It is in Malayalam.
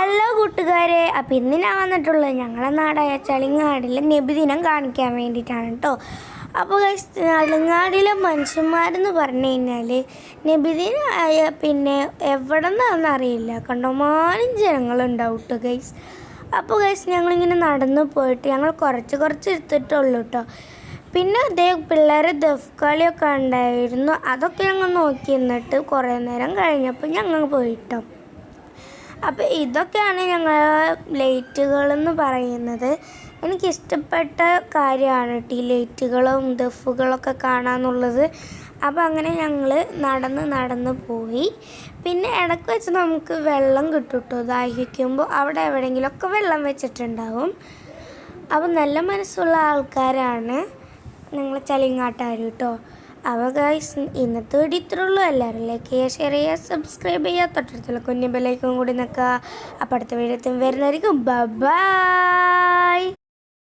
ഹലോ കൂട്ടുകാരെ, അപ്പം ഇന്ന് ഞാൻ വന്നിട്ടുള്ളത് ഞങ്ങളുടെ നാടായ ചളിങ്ങാടിലെ നബിദിനം കാണിക്കാൻ വേണ്ടിയിട്ടാണ് കേട്ടോ. അപ്പോൾ ചളിങ്ങാടിലെ മനുഷ്യന്മാരെന്ന് പറഞ്ഞു കഴിഞ്ഞാൽ നബിദിനായ പിന്നെ എവിടെ നിന്നാണെന്ന് അറിയില്ല, കണ്ടമാനം ജനങ്ങളുണ്ടാവും കേട്ടോ ഗൈസ്. അപ്പോൾ ഞങ്ങളിങ്ങനെ നടന്നു പോയിട്ട് ഞങ്ങൾ കുറച്ച് എടുത്തിട്ടുള്ളൂ കേട്ടോ. പിന്നെ അതേ പിള്ളേരെ ദഫ് കളിയൊക്കെ ഉണ്ടായിരുന്നു, അതൊക്കെ ഞങ്ങൾ നോക്കി നിന്നിട്ട് കുറേ നേരം കഴിഞ്ഞപ്പോൾ ഞങ്ങൾ പോയിട്ടോ. അപ്പോൾ ഇതൊക്കെയാണ് ഞങ്ങൾ ലൈറ്റുകളെന്ന് പറയുന്നത്. എനിക്കിഷ്ടപ്പെട്ട കാര്യമാണ് കേട്ടോ ഈ ലൈറ്റുകളും ദഫുകളൊക്കെ കാണാമെന്നുള്ളത്. അപ്പോൾ അങ്ങനെ ഞങ്ങൾ നടന്ന് പോയി. പിന്നെ ഇടയ്ക്ക് വെച്ച് നമുക്ക് വെള്ളം കിട്ടും കേട്ടോ. ദാഹിക്കുമ്പോൾ അവിടെ എവിടെയെങ്കിലുമൊക്കെ വെള്ളം വെച്ചിട്ടുണ്ടാവും. അപ്പോൾ നല്ല മനസ്സുള്ള ആൾക്കാരാണ് ഞങ്ങൾ ചളിങ്ങാട്ടുകാർ കേട്ടോ. അപ്പോൾ ഗൈസ് ഇന്നത്തെ വീഡിയോ ഇത്രേ ഉള്ളൂ. എല്ലാവരും ലൈക്ക് ചെയ്യുക, ഷെയർ ചെയ്യുക, സബ്സ്ക്രൈബ് ചെയ്യുക, തൊട്ടടുത്തുള്ള കുഞ്ഞു ബെല്ലൈക്കൺ കൂടി നിൽക്കുക. അപ്പോൾ അടുത്ത വീഡിയോ വരുന്നതായിരിക്കും. ബൈ.